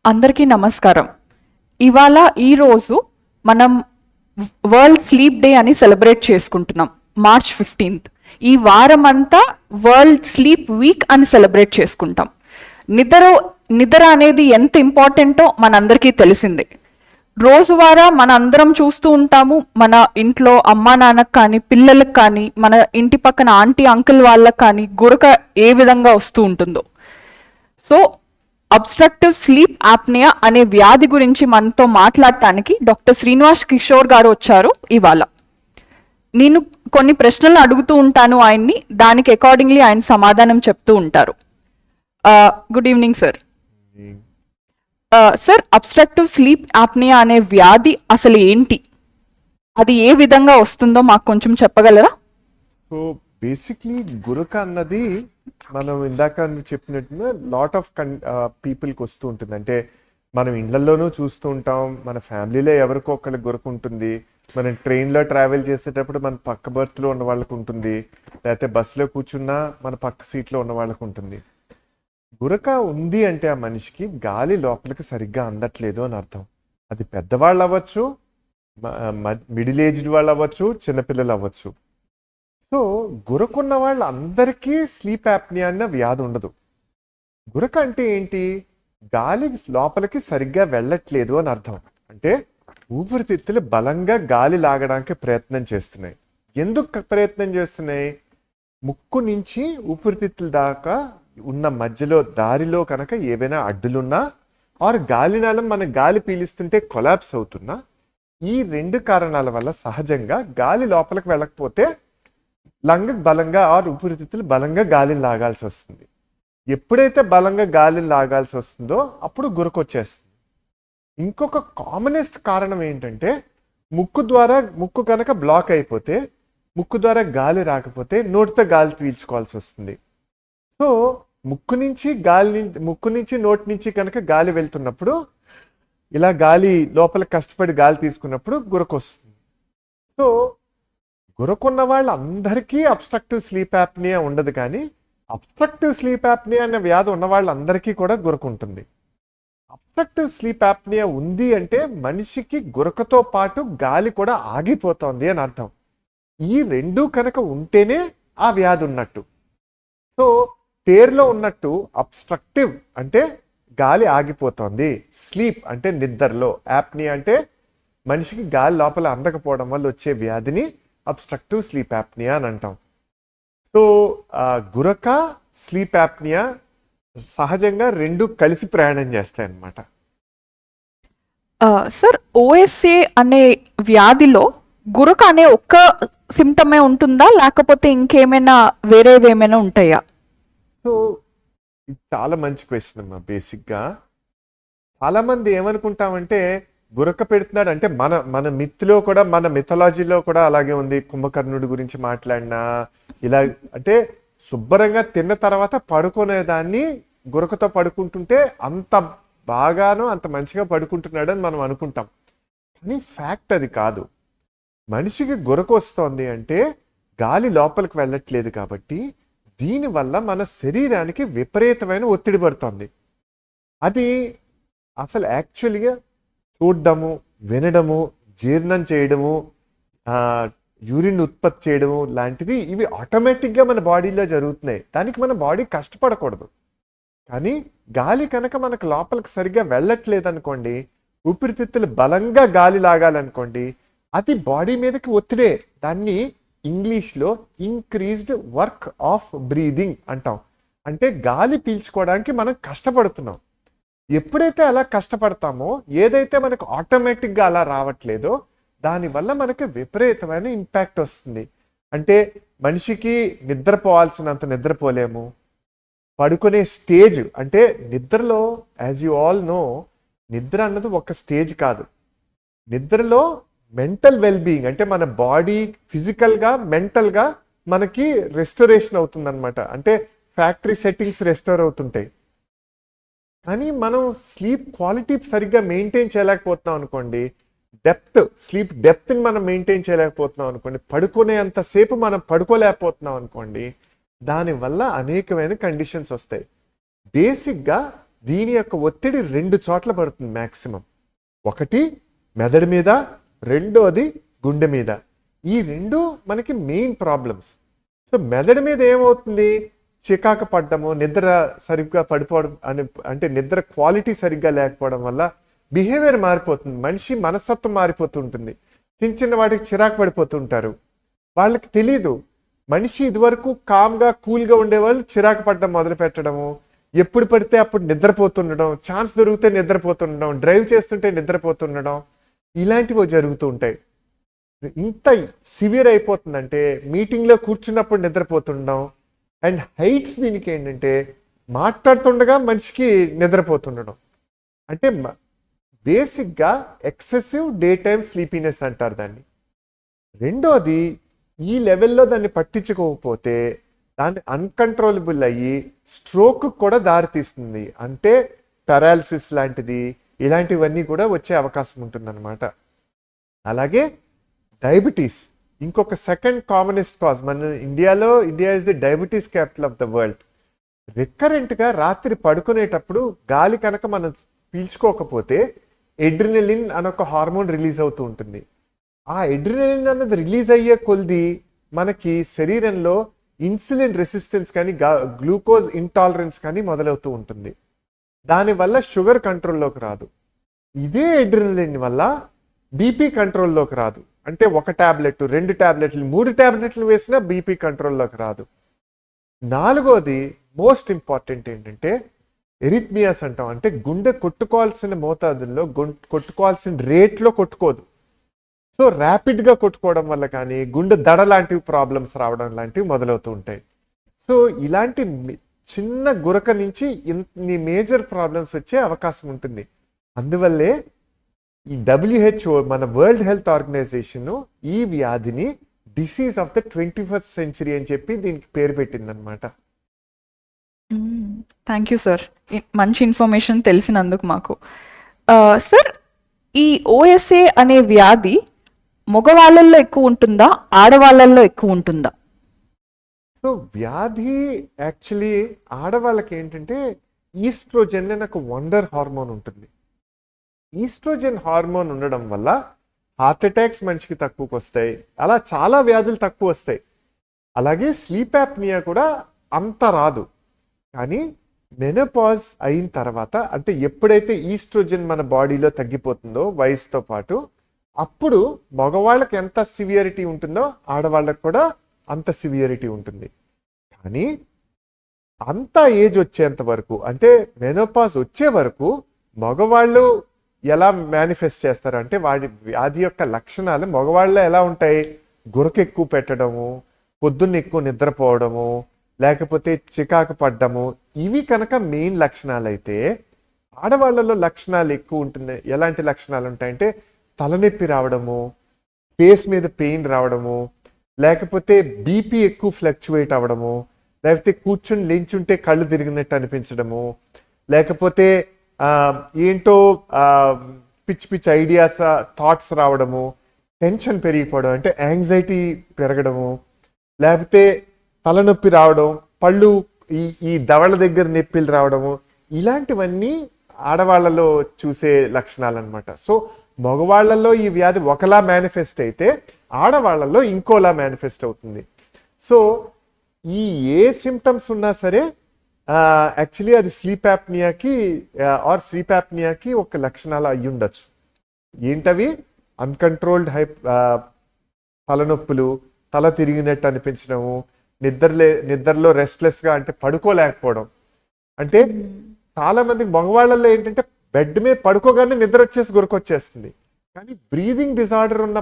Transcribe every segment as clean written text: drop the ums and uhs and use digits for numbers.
అందరికీ నమస్కారం. ఇవాళ ఈరోజు మనం వరల్డ్ స్లీప్ డే అని సెలబ్రేట్ చేసుకుంటున్నాం. March 15th. ఈ వారం అంతా వరల్డ్ స్లీప్ వీక్ అని సెలబ్రేట్ చేసుకుంటాం. నిద్ర అనేది ఎంత ఇంపార్టెంటో మనందరికీ తెలిసిందే. రోజువారా మన అందరం చూస్తూ ఉంటాము. మన ఇంట్లో అమ్మా నాన్నకు కానీ, పిల్లలకు కానీ, మన ఇంటి పక్కన ఆంటీ అంకుల్ వాళ్ళకి కానీ గురక ఏ విధంగా వస్తూ ఉంటుందో. సో అబ్స్ట్రక్టివ్ స్లీప్ ఆప్నియా అనే వ్యాధి గురించి మనతో మాట్లాడటానికి డాక్టర్ శ్రీనివాస్ కిషోర్ గారు వచ్చారు ఇవాళ. నేను కొన్ని ప్రశ్నలు అడుగుతూ ఉంటాను ఆయన్ని, దానికి అకార్డింగ్లీ ఆయన సమాధానం చెప్తూ ఉంటారు. Good evening sir. Sir, obstructive sleep apnoea అనే వ్యాధి అసలు ఏంటి, అది ఏ విధంగా వస్తుందో మాకు కొంచెం చెప్పగలరా? సో బేసిక్లీ గురక అన్నది మనం ఇందాక చెప్పినట్టుగా లాట్ ఆఫ్ పీపుల్కి వస్తూ ఉంటుంది. అంటే మనం ఇళ్లలోనూ చూస్తూ ఉంటాం, మన ఫ్యామిలీలో ఎవరికో ఒకరికి గురక ఉంటుంది, మనం ట్రైన్లో ట్రావెల్ చేసేటప్పుడు మన పక్క బర్త్లో ఉన్న వాళ్ళకు ఉంటుంది, లేకపోతే బస్సులో కూర్చున్నా మన పక్క సీట్లో ఉన్న వాళ్ళకు ఉంటుంది. గురక ఉంది అంటే ఆ మనిషికి గాలి లోపలికి సరిగ్గా అందట్లేదు అని అర్థం. అది పెద్దవాళ్ళు అవ్వచ్చు, మిడిల్ ఏజ్డ్ వాళ్ళు అవ్వచ్చు, చిన్నపిల్లలు అవ్వచ్చు. సో గురకున్న వాళ్ళందరికీ స్లీప్ యాప్నియా అన్న వ్యాధి ఉండదు. గురక అంటే ఏంటి? గాలి లోపలికి సరిగ్గా వెళ్ళట్లేదు అని అర్థం. అంటే ఊపిరితిత్తులు బలంగా గాలి లాగడానికి ప్రయత్నం చేస్తున్నాయి. ఎందుకు ప్రయత్నం చేస్తున్నాయి? ముక్కు నుంచి ఊపిరితిత్తుల దాకా ఉన్న మధ్యలో దారిలో కనుక ఏవైనా అడ్డులున్నా, ఆర్ గాలినాళం మన గాలి పీలుస్తుంటే కొలాప్స్ అవుతున్నా, ఈ రెండు కారణాల వల్ల సహజంగా గాలి లోపలికి వెళ్ళకపోతే లంగ్ బలంగా ఆర్ ఊపిరితిత్తులు బలంగా గాలిని లాగాల్సి వస్తుంది. ఎప్పుడైతే బలంగా గాలిని లాగాల్సి వస్తుందో అప్పుడు గురక వచ్చేస్తుంది. ఇంకొక కామనెస్ట్ కారణం ఏంటంటే ముక్కు కనుక బ్లాక్ అయిపోతే, ముక్కు ద్వారా గాలి రాకపోతే నోటితో గాలి పీల్చుకోవాల్సి వస్తుంది. సో ముక్కు నుంచి నోటి నుంచి కనుక గాలి వెళ్తున్నప్పుడు, ఇలా గాలి లోపల కష్టపడి గాలి తీసుకున్నప్పుడు గురక వస్తుంది. సో గురకున్న వాళ్ళందరికీ అబ్స్ట్రక్టివ్ స్లీప్ యాప్నియా ఉండదు, కానీ అబ్స్ట్రక్టివ్ స్లీప్ యాప్నియా అనే వ్యాధి ఉన్న వాళ్ళందరికీ కూడా గురక ఉంటుంది. అబ్స్ట్రక్టివ్ స్లీప్ యాప్నియా ఉంది అంటే మనిషికి గురకతో పాటు గాలి కూడా ఆగిపోతుంది అని అర్థం. ఈ రెండు కనుక ఉంటేనే ఆ వ్యాధి ఉన్నట్టు. సో పేరులో ఉన్నట్టు అబ్స్ట్రక్టివ్ అంటే గాలి ఆగిపోతుంది, స్లీప్ అంటే నిద్రలో, యాప్నియా అంటే మనిషికి గాలి లోపల అందకపోవడం వల్ల వచ్చే వ్యాధిని అబ్స్ట్రక్టివ్ స్లీప్ యాప్నియా అని అంటాం. సో గురక, స్లీప్ యాప్నియా సహజంగా రెండు కలిసి ప్రయాణం చేస్తాయి అన్నమాట. సార్, ఓఎస్ఏ అనే వ్యాధిలో గురక అనే ఒక్క సిమ్టమే ఉంటుందా, లేకపోతే ఇంకేమైనా వేరేవేమైనా ఉంటాయా? సో ఇది చాలా మంచి క్వశ్చన్ అమ్మా. బేసిక్గా చాలా మంది ఏమనుకుంటామంటే గురక పెడుతున్నాడు అంటే మన మిత్తులో కూడా, మన మిథాలజీలో కూడా అలాగే ఉంది. కుంభకర్ణుడి గురించి మాట్లాడినా ఇలా అంటే శుభ్రంగా తిన్న తర్వాత పడుకునేదాన్ని గురకతో పడుకుంటుంటే అంత బాగానో అంత మంచిగా పడుకుంటున్నాడు అని మనం అనుకుంటాం. కానీ ఫ్యాక్ట్ అది కాదు. మనిషికి గురక వస్తోంది అంటే గాలి లోపలికి వెళ్ళట్లేదు కాబట్టి దీనివల్ల మన శరీరానికి విపరీతమైన ఒత్తిడి పడుతుంది. అది అసలు యాక్చువల్గా చూడడము, వినడము, జీర్ణం చేయడము, యూరిన్ ఉత్పత్తి చేయడము లాంటిది ఇవి ఆటోమేటిక్గా మన బాడీలో జరుగుతున్నాయి. దానికి మన బాడీ కష్టపడకూడదు. కానీ గాలి కనుక మనకు లోపలికి సరిగ్గా వెళ్ళట్లేదు అనుకోండి, ఊపిరితిత్తులు బలంగా గాలి లాగాలనుకోండి, అది బాడీ మీదకి ఒత్తిడే. దాన్ని ఇంగ్లీష్లో ఇంక్రీజ్డ్ వర్క్ ఆఫ్ బ్రీదింగ్ అంటాం. అంటే గాలి పీల్చుకోవడానికి మనం కష్టపడుతున్నాం. ఎప్పుడైతే అలా కష్టపడతామో, ఏదైతే మనకు ఆటోమేటిక్గా అలా రావట్లేదో దానివల్ల మనకి విపరీతమైన ఇంపాక్ట్ వస్తుంది. అంటే మనిషికి నిద్రపోవాల్సినంత నిద్రపోలేము. పడుకునే స్టేజ్ అంటే నిద్రలో, యాజ్ యూ ఆల్ నో, నిద్ర అన్నది ఒక స్టేజ్ కాదు. నిద్రలో మెంటల్ వెల్బీయింగ్ అంటే మన బాడీ ఫిజికల్గా, మెంటల్గా మనకి రెస్టోరేషన్ అవుతుంది అనమాట. అంటే ఫ్యాక్టరీ సెట్టింగ్స్ రెస్టోర్ అవుతుంటాయి. కానీ మనం స్లీప్ క్వాలిటీ సరిగ్గా మెయింటైన్ చేయలేకపోతున్నాం అనుకోండి, స్లీప్ డెప్త్ని మనం మెయింటైన్ చేయలేకపోతున్నాం అనుకోండి, పడుకునేంతసేపు మనం పడుకోలేకపోతున్నాం అనుకోండి, దానివల్ల అనేకమైన కండిషన్స్ వస్తాయి. బేసిక్గా దీని యొక్క ఒత్తిడి 2 చోట్ల పడుతుంది మ్యాక్సిమం. ఒకటి మెదడు మీద, రెండోది గుండె మీద. ఈ 2 మనకి మెయిన్ ప్రాబ్లమ్స్. సో మెదడు మీద ఏమవుతుంది, చికాకు పడ్డము, నిద్ర సరిగ్గా పడిపోవడం అంటే నిద్ర క్వాలిటీ సరిగ్గా లేకపోవడం వల్ల బిహేవియర్ మారిపోతుంది, మనిషి మనస్తత్వం మారిపోతుంటుంది. చిన్న వాటికి చిరాకు పడిపోతుంటారు. వాళ్ళకి తెలీదు, మనిషి ఇదివరకు కామ్గా కూల్గా ఉండేవాళ్ళు చిరాకు పడ్డం మొదలు పెట్టడము, ఎప్పుడు పడితే అప్పుడు నిద్రపోతుండడం, ఛాన్స్ దొరికితే నిద్రపోతుండడం, డ్రైవ్ చేస్తుంటే నిద్రపోతుండడం, ఇలాంటివి జరుగుతూ ఉంటాయి. ఇంత సివియర్ అయిపోతుందంటే మీటింగ్లో కూర్చున్నప్పుడు నిద్రపోతుండడం. అండ్ హైట్స్ దీనికి ఏంటంటే మాట్లాడుతుండగా మనిషికి నిద్రపోతుండడం. అంటే బేసిక్గా ఎక్సెసివ్ డే టైమ్ స్లీపీనెస్ అంటారు దాన్ని. రెండోది, ఈ లెవెల్లో దాన్ని పట్టించుకోకపోతే దాన్ని అన్కంట్రోలబుల్ అయ్యి స్ట్రోక్ కూడా దారితీస్తుంది. అంటే పారాలిసిస్ లాంటిది, ఇలాంటివన్నీ కూడా వచ్చే అవకాశం ఉంటుందన్నమాట. అలాగే డయాబెటీస్ ఇంకొక సెకండ్ కామనెస్ట్ కాజ్. మన India is the diabetes capital of the world. రికరెంట్గా రాత్రి పడుకునేటప్పుడు గాలి కనుక మనం పీల్చుకోకపోతే ఎడ్రినలిన్ అనొక హార్మోన్ రిలీజ్ అవుతూ ఉంటుంది. ఆ ఎడ్రినలిన్ అన్నది రిలీజ్ అయ్యే కొద్ది మనకి శరీరంలో ఇన్సులిన్ రెసిస్టెన్స్ కానీ గ్లూకోజ్ ఇంటాలరెన్స్ కానీ మొదలవుతూ ఉంటుంది. దానివల్ల షుగర్ కంట్రోల్లోకి రాదు. ఇదే ఎడ్రినలిన్ వల్ల బీపీ కంట్రోల్లోకి రాదు. అంటే 1 టాబ్లెట్, 2 టాబ్లెట్లు, 3 టాబ్లెట్లు వేసినా బీపీ కంట్రోల్లోకి రాదు. నాలుగోది మోస్ట్ ఇంపార్టెంట్ ఏంటంటే ఎరిథ్మియాస్ అంటాం. అంటే గుండె కొట్టుకోవాల్సిన మోతాదుల్లో కొట్టుకోవాల్సిన రేట్లో కొట్టుకోదు. సో ర్యాపిడ్గా కొట్టుకోవడం వల్ల కానీ గుండె దడ లాంటివి ప్రాబ్లమ్స్ రావడం లాంటివి మొదలవుతూ ఉంటాయి. సో ఇలాంటి చిన్న గురక నుంచి ఇన్ని మేజర్ ప్రాబ్లమ్స్ వచ్చే అవకాశం ఉంటుంది. అందువల్లే ఈ WHO, మన వరల్డ్ హెల్త్ ఆర్గనైజేషన్, ఈ వ్యాధిని disease of the 21st century అని చెప్పి దీనికి పేరు పెట్టిందనమాట. థ్యాంక్ యూ సార్, మంచి ఇన్ఫర్మేషన్ తెలిసినందుకు మాకు. సార్, ఈ OSA అనే వ్యాధి మగవాళ్ళల్లో ఎక్కువ ఉంటుందా, ఆడవాళ్ళల్లో ఎక్కువ ఉంటుందా? సో వ్యాధి యాక్చువల్లీ ఆడవాళ్ళకి ఏంటంటే ఈస్ట్రోజెన్ అనే ఒక వండర్ హార్మోన్ ఉంటుంది. ఈస్ట్రోజెన్ హార్మోన్ ఉండడం వల్ల హార్ట్ అటాక్స్ మనిషికి తక్కువకి వస్తాయి, అలా చాలా వ్యాధులు తక్కువ వస్తాయి. అలాగే స్లీప్ యాప్నియా కూడా అంత రాదు. కానీ మెనోపాజ్ అయిన తర్వాత, అంటే ఎప్పుడైతే ఈస్ట్రోజెన్ మన బాడీలో తగ్గిపోతుందో వయసుతో పాటు, అప్పుడు మగవాళ్ళకి ఎంత సివియరిటీ ఉంటుందో ఆడవాళ్ళకి కూడా అంత సివియరిటీ ఉంటుంది. కానీ అంత ఏజ్ వచ్చేంత వరకు, అంటే మెనోపాజ్ వచ్చే వరకు మగవాళ్ళు ఎలా మేనిఫెస్ట్ చేస్తారు అంటే వాడి వ్యాధి యొక్క లక్షణాలు మగవాళ్ళలో ఎలా ఉంటాయి, గురక ఎక్కువ పెట్టడము, పొద్దున్న ఎక్కువ నిద్రపోవడము, లేకపోతే చికాకు పడ్డము, ఇవి కనుక మెయిన్ లక్షణాలు అయితే ఆడవాళ్ళలో లక్షణాలు ఎక్కువ ఉంటుంది. ఎలాంటి లక్షణాలు ఉంటాయంటే తలనొప్పి రావడము, ఫేస్ మీద పెయిన్ రావడము, లేకపోతే బీపీ ఎక్కువ ఫ్లక్చువేట్ అవ్వడము, లేకపోతే కూర్చుని లేంచుంటే కళ్ళు తిరిగినట్టు అనిపించడము, లేకపోతే ఏంటో పిచ్చి పిచ్చి ఐడియాస్, థాట్స్ రావడము, టెన్షన్ పెరిగిపోవడం అంటే యాంగ్జైటీ పెరగడము, లేకపోతే తలనొప్పి రావడం, పళ్ళు ఈ దవళ్ళ దగ్గర నొప్పిలు రావడము, ఇలాంటివన్నీ ఆడవాళ్ళలో చూసే లక్షణాలు అనమాట. సో మగవాళ్లలో ఈ వ్యాధి ఒకలా మేనిఫెస్ట్ అయితే ఆడవాళ్లలో ఇంకోలా మేనిఫెస్ట్ అవుతుంది. సో ఈ ఏ సిమ్టమ్స్ ఉన్నా సరే యాక్చువల్లీ అది స్లీప్ యాప్నియాకి ఒక లక్షణాలు అయ్యి ఉండొచ్చు. ఏంటవి? అన్కంట్రోల్డ్ తలనొప్పులు, తల తిరిగినట్టు అనిపించడము, నిద్రలో రెస్ట్లెస్గా అంటే పడుకోలేకపోవడం. అంటే చాలా మందికి మగవాళ్ళల్లో ఏంటంటే బెడ్ మీద పడుకోగానే నిద్ర వచ్చేసి గురకొచ్చేస్తుంది. కానీ బ్రీదింగ్ డిజార్డర్ ఉన్న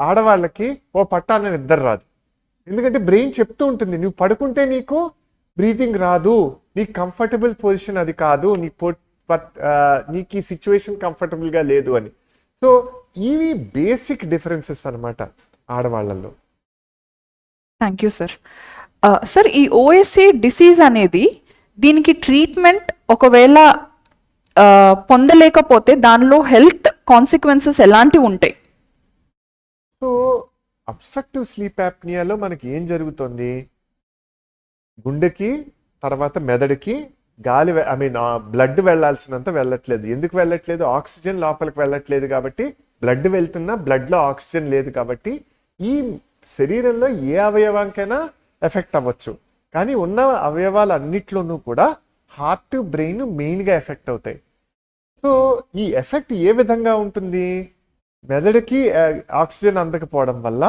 ఆడవాళ్ళకి ఓ పట్టాన నిద్ర రాదు. ఎందుకంటే బ్రెయిన్ చెప్తూ ఉంటుంది, నువ్వు పడుకుంటే నీకు బ్రీతింగ్ రాదు, నీకు కంఫర్టబుల్ పొజిషన్ అది కాదు, నీకు ఈ సిచ్యువేషన్ కంఫర్టబుల్గా లేదు అని. సో ఇవి బేసిక్ డిఫరెన్సెస్ అనమాట ఆడవాళ్ళల్లో. Thank you sir. సార్, ఈ OSA డిసీజ్ అనేది, దీనికి ట్రీట్మెంట్ ఒకవేళ పొందలేకపోతే దానిలో హెల్త్ కాన్సిక్వెన్సెస్ ఎలాంటివి ఉంటాయి? సో అబ్స్ట్రక్టివ్ స్లీప్ యాప్నియాలో మనకి ఏం జరుగుతుంది, గుండెకి తర్వాత మెదడుకి గాలి ఐ మీన్ బ్లడ్ వెళ్ళాల్సినంత వెళ్ళట్లేదు. ఎందుకు వెళ్ళట్లేదు? ఆక్సిజన్ లోపలికి వెళ్ళట్లేదు కాబట్టి బ్లడ్ వెళ్తున్నా బ్లడ్లో ఆక్సిజన్ లేదు కాబట్టి ఈ శరీరంలో ఏ అవయవానికైనా ఎఫెక్ట్ అవ్వచ్చు. కానీ ఉన్న అవయవాలు అన్నిట్లోనూ కూడా హార్ట్ బ్రెయిన్ మెయిన్గా ఎఫెక్ట్ అవుతాయి. సో ఈ ఎఫెక్ట్ ఏ విధంగా ఉంటుంది? మెదడుకి ఆక్సిజన్ అందకపోవడం వల్ల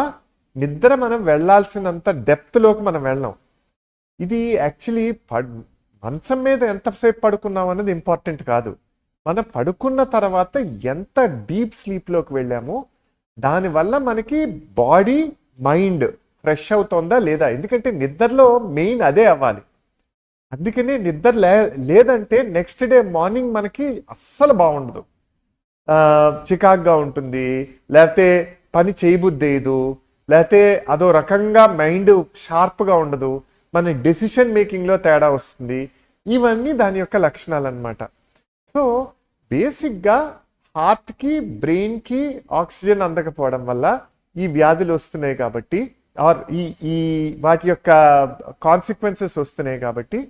నిద్ర మనం వెళ్ళాల్సినంత డెప్త్లోకి మనం వెళ్ళాం. ఇది యాక్చువల్లీ మంచం మీద ఎంతసేపు పడుకున్నాం అన్నది ఇంపార్టెంట్ కాదు. మనం పడుకున్న తర్వాత ఎంత డీప్ స్లీప్లోకి వెళ్ళామో దానివల్ల మనకి బాడీ మైండ్ ఫ్రెష్ అవుతుందా లేదా. ఎందుకంటే నిద్రలో మెయిన్ అదే అవ్వాలి. అందుకనే నిద్ర లేదంటే నెక్స్ట్ డే మార్నింగ్ మనకి అస్సలు బాగుండదు, చికాగ్గా ఉంటుంది, లేకపోతే పని చేయబుద్దేయదు, లేకపోతే అదో రకంగా మైండ్ షార్ప్గా ఉండదు, మన డెసిషన్ మేకింగ్లో తేడా వస్తుంది. ఇవన్నీ దాని యొక్క లక్షణాలు అన్నమాట. సో బేసిక్గా హార్ట్కి బ్రెయిన్కి ఆక్సిజన్ అందకపోవడం వల్ల ఈ వ్యాధులు వస్తున్నాయి కాబట్టి ఆర్ ఈ వాటి యొక్క కాన్సిక్వెన్సెస్ వస్తున్నాయి కాబట్టి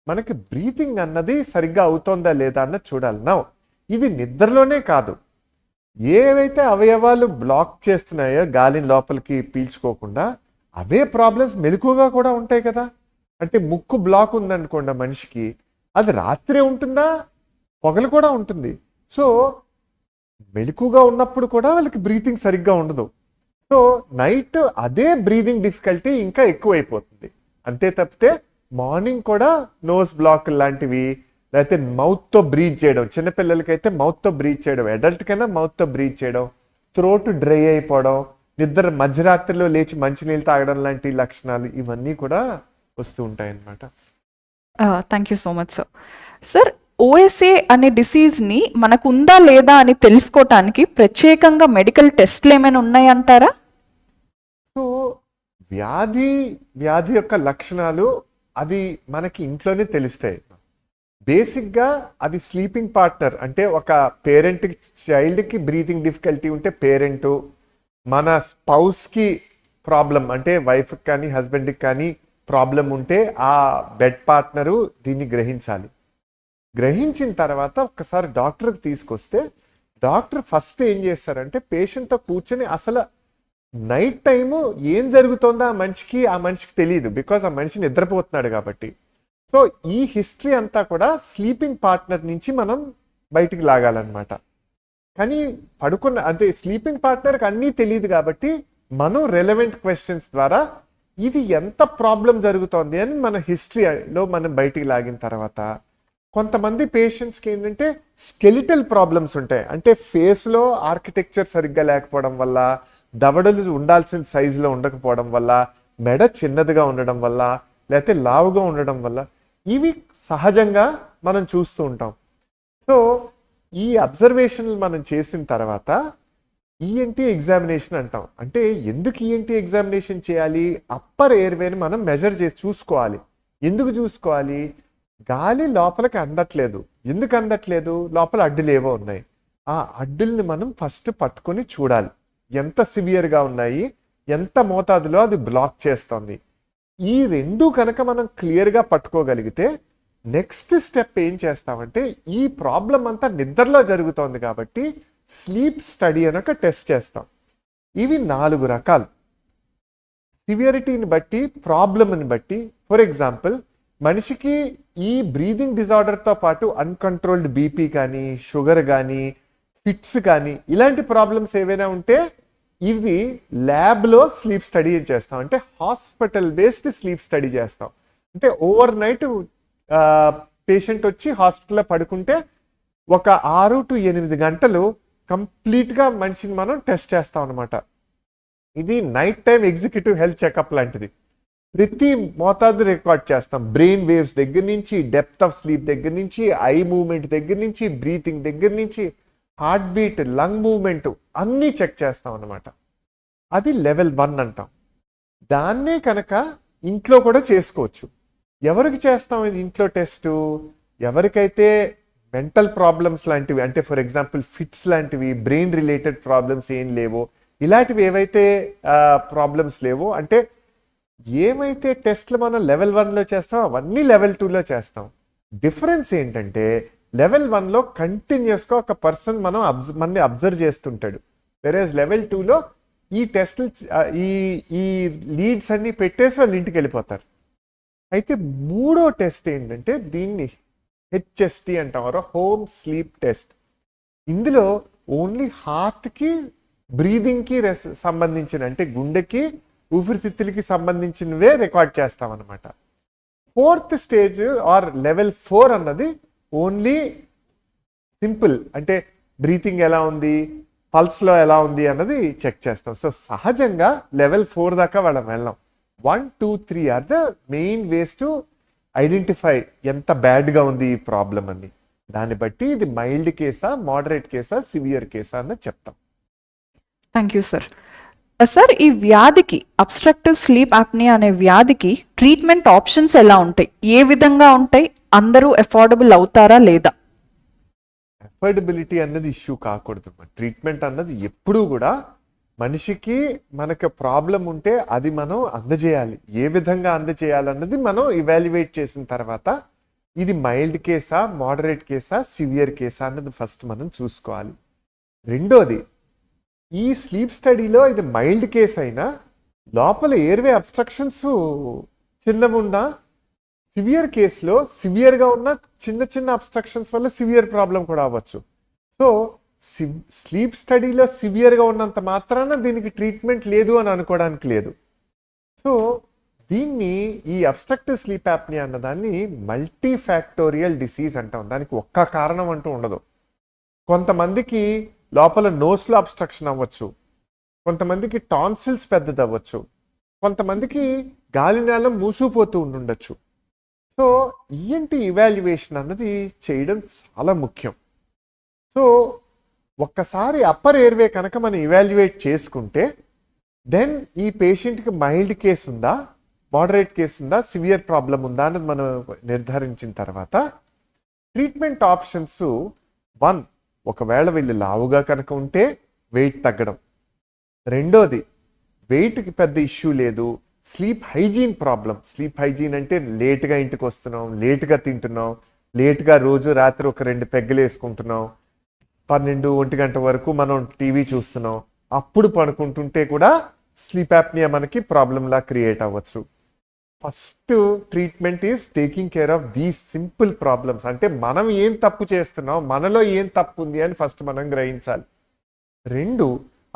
మనకి బ్రీతింగ్ అన్నది సరిగ్గా అవుతోందా లేదా అన్నది చూడాలి. నా ఇది నిద్రలోనే కాదు, ఏవైతే అవయవాలు బ్లాక్ చేస్తున్నాయో గాలిని లోపలికి పీల్చుకోకుండా అవే ప్రాబ్లమ్స్ మెలకుగా కూడా ఉంటాయి కదా. అంటే ముక్కు బ్లాక్ ఉందనుకోండి మనిషికి, అది రాత్రే ఉంటుందా పొగలు కూడా ఉంటుంది. సో మెలకుగా ఉన్నప్పుడు కూడా వాళ్ళకి బ్రీతింగ్ సరిగ్గా ఉండదు. సో నైట్ అదే బ్రీదింగ్ డిఫికల్టీ ఇంకా ఎక్కువైపోతుంది. అంతే తప్పితే మార్నింగ్ కూడా నోస్ బ్లాక్ లాంటివి, లేకపోతే మౌత్తో బ్రీత్ చేయడం, చిన్నపిల్లలకైతే మౌత్తో బ్రీత్ చేయడం, అడల్ట్ కైనా మౌత్తో బ్రీత్ చేయడం, థ్రోట్ డ్రై అయిపోవడం, నిద్ర మధ్యరాత్రిలో లేచి మంచినీళ్ళు తాగడం లాంటి లక్షణాలు ఇవన్నీ కూడా వస్తూ ఉంటాయి అన్నమాట. Thank you so much sir. Sir, OSA అనే డిసీజ్ని మనకు ఉందా లేదా అని తెలుసుకోవటానికి ప్రత్యేకంగా మెడికల్ టెస్ట్లు ఏమైనా ఉన్నాయంటారా? సో వ్యాధి యొక్క లక్షణాలు అది మనకి ఇంట్లోనే తెలుస్తాయి. బేసిక్గా అది స్లీపింగ్ పార్ట్నర్, అంటే ఒక పేరెంట్కి చైల్డ్కి బ్రీతింగ్ డిఫికల్టీ ఉంటే పేరెంటు, మన స్పౌస్కి ప్రాబ్లం అంటే వైఫ్కి కానీ హస్బెండ్కి కానీ ప్రాబ్లం ఉంటే ఆ బెడ్ పార్ట్నరు దీన్ని గ్రహించాలి. గ్రహించిన తర్వాత ఒకసారి డాక్టర్కి తీసుకొస్తే డాక్టర్ ఫస్ట్ ఏం చేస్తారంటే పేషెంట్తో కూర్చొని అసలు నైట్ టైము ఏం జరుగుతుందో ఆ మనిషికి తెలియదు, బికాజ్ ఆ మనిషి నిద్రపోతున్నాడు కాబట్టి. సో ఈ హిస్టరీ అంతా కూడా స్లీపింగ్ పార్ట్నర్ నుంచి మనం బయటికి లాగాలన్నమాట. కానీ అంటే స్లీపింగ్ పార్ట్నర్కి అన్నీ తెలియదు కాబట్టి మనం రెలవెంట్ క్వశ్చన్స్ ద్వారా ఇది ఎంత ప్రాబ్లం జరుగుతోంది అని మన హిస్టరీలో మనం బయటికి లాగిన తర్వాత కొంతమంది పేషెంట్స్కి ఏంటంటే స్కెలిటల్ ప్రాబ్లమ్స్ ఉంటాయి. అంటే ఫేస్లో ఆర్కిటెక్చర్ సరిగ్గా లేకపోవడం వల్ల, దవడలు ఉండాల్సిన సైజులో ఉండకపోవడం వల్ల, మెడ చిన్నదిగా ఉండడం వల్ల, లేకపోతే లావుగా ఉండడం వల్ల, ఇవి సహజంగా మనం చూస్తూ ఉంటాం. సో ఈ అబ్జర్వేషన్లు మనం చేసిన తర్వాత ఈఎన్టీ ఎగ్జామినేషన్ అంటాం. అంటే ఎందుకు ఈఎన్టీ ఎగ్జామినేషన్ చేయాలి? అప్పర్ ఎయిర్వేని మనం మెజర్ చేసి చూసుకోవాలి. ఎందుకు చూసుకోవాలి? గాలి లోపలికి అందట్లేదు. ఎందుకు అందట్లేదు? లోపల అడ్డులు ఏవో ఉన్నాయి. ఆ అడ్డుల్ని మనం ఫస్ట్ పట్టుకొని చూడాలి, ఎంత సివియర్గా ఉన్నాయి, ఎంత మోతాదులో అది బ్లాక్ చేస్తుంది. ఈ రెండు కనుక మనం క్లియర్గా పట్టుకోగలిగితే నెక్స్ట్ స్టెప్ ఏం చేస్తామంటే ఈ ప్రాబ్లం అంతా నిద్రలో జరుగుతోంది కాబట్టి స్లీప్ స్టడీ అని ఒక టెస్ట్ చేస్తాం. ఇవి 4 రకాలు. సివియరిటీని బట్టి, ప్రాబ్లమ్ని బట్టి. ఫర్ ఎగ్జాంపుల్, మనిషికి ఈ బ్రీదింగ్ డిజార్డర్తో పాటు అన్కంట్రోల్డ్ బీపీ కానీ, షుగర్ కానీ, ఫిట్స్ కానీ ఇలాంటి ప్రాబ్లమ్స్ ఏవైనా ఉంటే ఇది ల్యాబ్లో స్లీప్ స్టడీ చేస్తాం. అంటే హాస్పిటల్ బేస్డ్ స్లీప్ స్టడీ చేస్తాం. అంటే ఓవర్ నైట్ పేషెంట్ వచ్చి హాస్పిటల్లో పడుకుంటే ఒక 6 to 8 గంటలు కంప్లీట్గా మనిషిని మనం టెస్ట్ చేస్తాం అనమాట. ఇది night time executive health checkup లాంటిది. ప్రతి మోతాదు రికార్డ్ చేస్తాం. బ్రెయిన్ వేవ్స్ దగ్గర నుంచి, డెప్త్ ఆఫ్ స్లీప్ దగ్గర నుంచి, ఐ మూవ్మెంట్ దగ్గర నుంచి, బ్రీతింగ్ దగ్గర నుంచి, హార్ట్ బీట్, లంగ్ మూవ్మెంట్ అన్నీ చెక్ చేస్తాం అన్నమాట. అది లెవెల్ 1 అంటాం. దాన్నే కనుక ఇంట్లో కూడా చేసుకోవచ్చు. ఎవరికి చేస్తాం ఇది ఇంట్లో టెస్టు? ఎవరికైతే మెంటల్ ప్రాబ్లమ్స్ లాంటివి, అంటే ఫర్ ఎగ్జాంపుల్ ఫిట్స్ లాంటివి, బ్రెయిన్ రిలేటెడ్ ప్రాబ్లమ్స్ ఏం లేవో, ఇలాంటివి ఏవైతే ప్రాబ్లమ్స్ లేవో, అంటే ఏమైతే టెస్ట్లు మనం లెవెల్ 1లో చేస్తాం అవన్నీ లెవెల్ 2లో చేస్తాం. డిఫరెన్స్ ఏంటంటే లెవెల్ 1లో కంటిన్యూస్గా ఒక పర్సన్ మనని అబ్జర్వ్ చేస్తుంటాడు, వెరేజ్ లెవెల్ 2లో ఈ టెస్ట్లు ఈ లీడ్స్ అన్ని పెట్టేసి వాళ్ళు ఇంటికి వెళ్ళిపోతారు. అయితే మూడో టెస్ట్ ఏంటంటే దీన్ని హెచ్ఎస్టి అంటారు, హోమ్ స్లీప్ టెస్ట్. ఇందులో ఓన్లీ హార్ట్కి బ్రీదింగ్కి సంబంధించిన, అంటే గుండెకి ఊపిరితిత్తులకి సంబంధించినవే రికార్డ్ చేస్తాం అనమాట. 4th స్టేజ్ ఆర్ లెవెల్ 4 అన్నది ఓన్లీ సింపుల్, అంటే బ్రీతింగ్ ఎలా ఉంది, పల్స్లో ఎలా ఉంది అన్నది చెక్ చేస్తాం. సో సహజంగా లెవెల్ 4 దాకా వాళ్ళం వెళ్ళాం. 1, 2, 3 are the main ways to identify ఎంత బ్యాడ్గా ఉంది ఈ ప్రాబ్లం అని. దాన్ని బట్టి ఇది మైల్డ్ కేసా, మోడరేట్ కేసా, సివియర్ కేసా అన్నది చెప్తాం. Thank you sir. సార్, ఈ వ్యాధికి అబ్స్ట్రక్టివ్ స్లీప్ యాప్నియా అనే వ్యాధికి ట్రీట్మెంట్ ఆప్షన్స్ ఎలా ఉంటాయి, ఏ విధంగా ఉంటాయి, అందరూ అఫోర్డబుల్ అవుతారా లేదా? అఫోర్డబిలిటీ అన్నది ఇష్యూ కాకూడదు. ట్రీట్మెంట్ అన్నది ఎప్పుడూ కూడా మనిషికి మనకు ప్రాబ్లం ఉంటే అది మనం అందజేయాలి. ఏ విధంగా అందజేయాలన్నది మనం ఇవాల్యుయేట్ చేసిన తర్వాత ఇది మైల్డ్ కేసా, మోడరేట్ కేసా, సివియర్ కేసా అన్నది ఫస్ట్ మనం చూసుకోవాలి. రెండోది, ఈ స్లీప్ స్టడీలో ఇది మైల్డ్ కేస్ అయినా లోపల ఎయిర్వే అబ్స్ట్రక్షన్స్ చిన్నవి ఉన్నా, సివియర్ కేసులో సివియర్గా ఉన్న చిన్న చిన్న అబ్స్ట్రక్షన్స్ వల్ల సివియర్ ప్రాబ్లం కూడా అవ్వచ్చు. సో స్లీప్ స్టడీలో సివియర్గా ఉన్నంత మాత్రాన దీనికి ట్రీట్మెంట్ లేదు అని అనుకోవడానికి లేదు. సో దీన్ని, ఈ అబ్స్ట్రక్టివ్ స్లీప్ యాప్నియా అన్నదాన్ని మల్టీ ఫ్యాక్టోరియల్ డిసీజ్ అంటాం. దానికి ఒక్క కారణం అంటూ ఉండదు. కొంతమందికి లోపల నోస్లో అబ్స్ట్రక్షన్ అవ్వచ్చు, కొంతమందికి టాన్సిల్స్ పెద్దది అవ్వచ్చు, కొంతమందికి గాలినాళం మూసుకుపోతూ ఉండొచ్చు. సో ఈఎన్టీ ఇవాల్యుయేషన్ అన్నది చేయడం చాలా ముఖ్యం. సో ఒక్కసారి అప్పర్ ఎయిర్వే కనుక మనం ఇవాల్యుయేట్ చేసుకుంటే దెన్ ఈ పేషెంట్కి మైల్డ్ కేసు ఉందా, మోడరేట్ కేసు ఉందా, సివియర్ ప్రాబ్లం ఉందా అన్నది మనం నిర్ధారించిన తర్వాత ట్రీట్మెంట్ ఆప్షన్స్ 1, ఒకవేళ వీళ్ళు లావుగా కనుక ఉంటే వెయిట్ తగ్గడం. రెండోది, వెయిట్కి పెద్ద ఇష్యూ లేదు, sleep hygiene problem. Sleep hygiene అంటే లేట్గా ఇంటికి వస్తున్నాం, లేట్గా తింటున్నాం, లేట్గా రోజు రాత్రి ఒక 2 పెగ్గలు వేసుకుంటున్నాం, 12-1 గంట వరకు మనం టీవీ చూస్తున్నాం, అప్పుడు పడుకుంటుంటే కూడా స్లీప్ యాప్నియా మనకి ప్రాబ్లంలా క్రియేట్ అవ్వచ్చు. First treatment is taking care of these simple problems. అంటే మనం ఏం తప్పు చేస్తున్నాం, మనలో ఏం తప్పు ఉంది అని ఫస్ట్ మనం గ్రహించాలి. 2,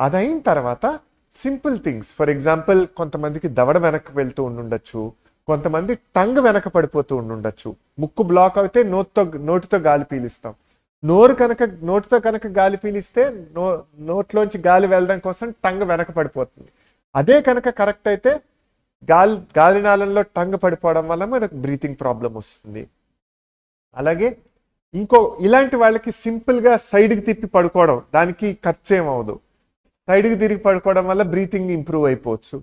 అదైన తర్వాత సింపుల్ థింగ్స్, ఫర్ ఎగ్జాంపుల్ కొంతమందికి దవడ వెనక్కి వెళ్తూ ఉండొచ్చు, కొంతమంది టంగ్ వెనక పడిపోతూ ఉండొచ్చు. ముక్కు బ్లాక్ అయితే నోటితో గాలి పీలిస్తాం. నోటితో కనుక గాలి పీలిస్తే నోట్లోంచి గాలి వెళ్ళడం కోసం టంగ్ వెనక పడిపోతుంది. అదే కనుక కరెక్ట్ అయితే గాలినాళంలో టంగ్ పడిపోవడం వల్ల మనకు బ్రీతింగ్ ప్రాబ్లం వస్తుంది. అలాగే ఇలాంటి వాళ్ళకి సింపుల్గా సైడ్కి తిప్పి పడుకోవడం, దానికి ఖర్చు ఏమవదు. సైడ్కి తిరిగి పడుకోవడం వల్ల బ్రీతింగ్ ఇంప్రూవ్ అయిపోవచ్చు.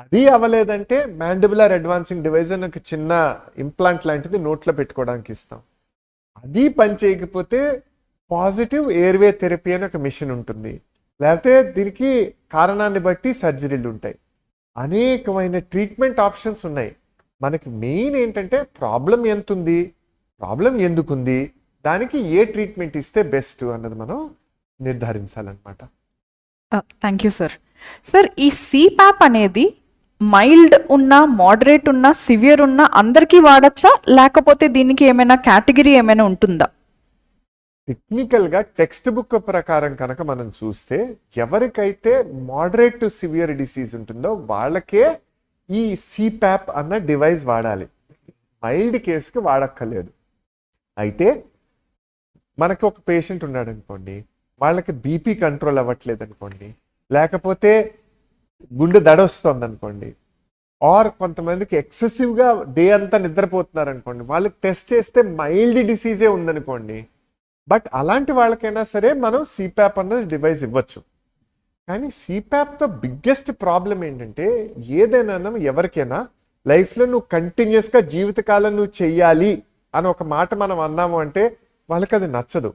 అది అవ్వలేదంటే మ్యాండిబులర్ అడ్వాన్సింగ్ డివైస్ అని ఒక చిన్న ఇంప్లాంట్ లాంటిది నోట్లో పెట్టుకోవడానికి ఇస్తాం. అది పని చేయకపోతే పాజిటివ్ ఎయిర్వే థెరపీ అని ఒక మిషన్ ఉంటుంది, లేకపోతే దీనికి కారణాన్ని బట్టి సర్జరీలు ఉంటాయి. అనేకమైన ట్రీట్మెంట్ ఆప్షన్స్ ఉన్నాయి. మనకి మెయిన్ ఏంటంటే ప్రాబ్లం ఎంత ఉంది, ప్రాబ్లం ఎందుకుంది, దానికి ఏ ట్రీట్మెంట్ ఇస్తే బెస్ట్ అన్నది మనం నిర్ధారించాలన్నమాట. Thank you sir. సార్, ఈ సిప్యాప్ అనేది మైల్డ్ ఉన్నా, మోడరేట్ ఉన్నా, సివియర్ ఉన్నా అందరికీ వాడచ్చా, లేకపోతే దీనికి ఏమైనా కేటగిరీ ఏమైనా ఉంటుందా? టెక్నికల్గా టెక్స్ట్ బుక్ ప్రకారం కనుక మనం చూస్తే ఎవరికైతే మోడరేట్ టు సివియర్ డిసీజ్ ఉంటుందో వాళ్ళకే ఈ సిప్యాప్ అన్న డివైస్ వాడాలి, మైల్డ్ కేసుకి వాడక్కర్లేదు. అయితే మనకి ఒక పేషెంట్ ఉన్నాడు అనుకోండి, వాళ్ళకి బీపీ కంట్రోల్ అవ్వట్లేదు అనుకోండి, లేకపోతే గుండె దడొస్తుంది అనుకోండి, ఆర్ కొంతమందికి ఎక్సెసివ్గా డే అంతా నిద్రపోతున్నారు అనుకోండి, వాళ్ళకి టెస్ట్ చేస్తే మైల్డ్ డిసీజే ఉందనుకోండి, బట్ అలాంటి వాళ్ళకైనా సరే మనం సిప్యాప్ అన్నది డివైస్ ఇవ్వచ్చు. కానీ సిప్యాప్తో బిగ్గెస్ట్ ప్రాబ్లం ఏంటంటే ఏదైనా ఎవరికైనా లైఫ్లో నువ్వు కంటిన్యూస్గా జీవితకాలం నువ్వు చెయ్యాలి అని ఒక మాట మనం అన్నాము అంటే వాళ్ళకి అది నచ్చదు.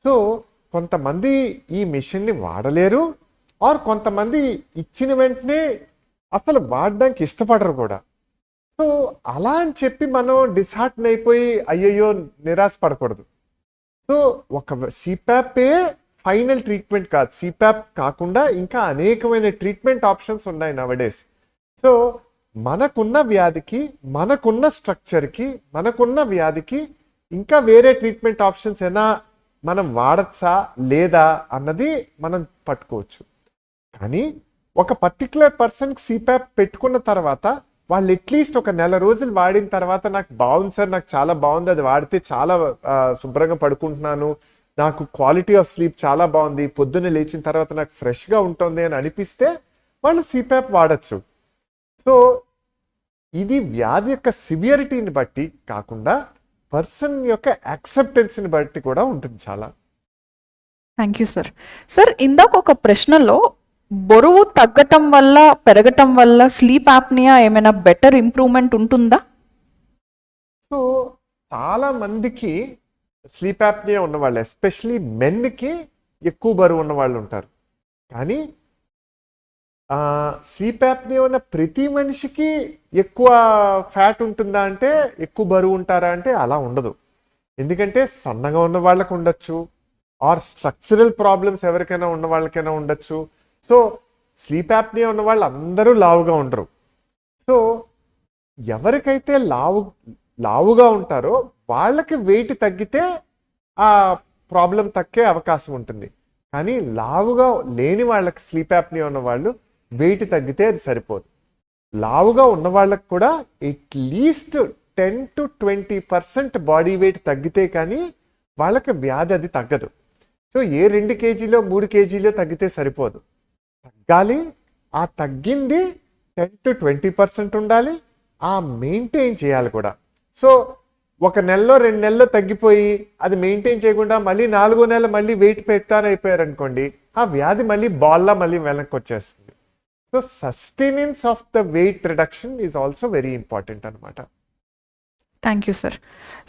సో కొంతమంది ఈ మిషన్ని వాడలేరు, ఆర్ కొంతమంది ఇచ్చిన వెంటనే అసలు వాడడానికి ఇష్టపడరు కూడా. సో అలా అని చెప్పి మనం డిస్హార్టన్ అయిపోయి అయ్యయ్యో నిరాశ పడకూడదు. సో ఒక సిపాపే ఫైనల్ ట్రీట్మెంట్ కాదు, సిపాప్ కాకుండా ఇంకా అనేకమైన ట్రీట్మెంట్ ఆప్షన్స్ ఉన్నాయి నవడేస్. సో మనకున్న వ్యాధికి, మనకున్న స్ట్రక్చర్కి, మనకున్న వ్యాధికి ఇంకా వేరే ట్రీట్మెంట్ ఆప్షన్స్ ఏనా మనం వాడచ్చా లేదా అన్నది మనం పట్టుకోవచ్చు. కానీ ఒక పర్టికులర్ పర్సన్కి సిపాప్ పెట్టుకున్న తర్వాత వాళ్ళు అట్లీస్ట్ ఒక నెల రోజులు వాడిన తర్వాత నాకు బాగుంది సార్, నాకు చాలా బాగుంది, అది వాడితే చాలా శుభ్రంగా పడుకుంటున్నాను, నాకు క్వాలిటీ ఆఫ్ స్లీప్ చాలా బాగుంది, పొద్దున్న లేచిన తర్వాత నాకు ఫ్రెష్గా ఉంటుంది అని అనిపిస్తే వాళ్ళు సిపాప్ వాడచ్చు. సో ఇది వ్యాధి యొక్క సివియరిటీని బట్టి కాకుండా పర్సన్ యొక్క యాక్సెప్టెన్స్ని బట్టి కూడా ఉంటుంది చాలా. Thank you sir. సార్, ఇందాక ఒక ప్రశ్నలో బరువు తగ్గటం వల్ల పెరగటం వల్ల స్లీప్ ఆప్నియా ఏమైనా బెటర్ ఇంప్రూవ్మెంట్ ఉంటుందా? సో చాలా మందికి స్లీప్ యాప్నియా ఉన్నవాళ్ళు, ఎస్పెషలీ మెన్కి ఎక్కువ బరువు ఉన్న వాళ్ళు ఉంటారు. కానీ స్లీప్ యాప్నియా ఉన్న ప్రతి మనిషికి ఎక్కువ ఫ్యాట్ ఉంటుందా అంటే, ఎక్కువ బరువు ఉంటారా అంటే అలా ఉండదు. ఎందుకంటే సన్నగా ఉన్న వాళ్ళకి ఉండొచ్చు, ఆర్ స్ట్రక్చరల్ ప్రాబ్లమ్స్ ఎవరికైనా ఉన్న వాళ్ళకైనా ఉండొచ్చు. సో స్లీప్ యాప్నియా ఉన్న వాళ్ళు అందరూ లావుగా ఉండరు. సో ఎవరికైతే లావుగా ఉంటారో వాళ్ళకి వెయిట్ తగ్గితే ఆ ప్రాబ్లం తగ్గే అవకాశం ఉంటుంది. కానీ లావుగా లేని వాళ్ళకి, స్లీప్ యాప్నియా ఉన్న వాళ్ళు వెయిట్ తగ్గితే అది సరిపోదు. లావుగా ఉన్న వాళ్ళకి కూడా అట్లీస్ట్ 10 to 20% బాడీ వెయిట్ తగ్గితే కానీ వాళ్ళకి వ్యాధి అది తగ్గదు. సో ఏ 2 kgs 3 kgs తగ్గితే సరిపోదు, తగ్గాలి. ఆ తగ్గింది 10 to 20% ఉండాలి, ఆ మెయింటైన్ చేయాలి కూడా. సో ఒక నెలలో 2 నెలల్లో తగ్గిపోయి అది మెయింటైన్ చేయకుండా మళ్ళీ 4వ నెల మళ్ళీ వెయిట్ పెట్టానైపోయారు అనుకోండి, ఆ వ్యాధి మళ్ళీ బాల్లా మళ్ళీ వెనక్కి వచ్చేస్తుంది. So sustenance of the weight reduction is also very important అనమాట. Thank you sir.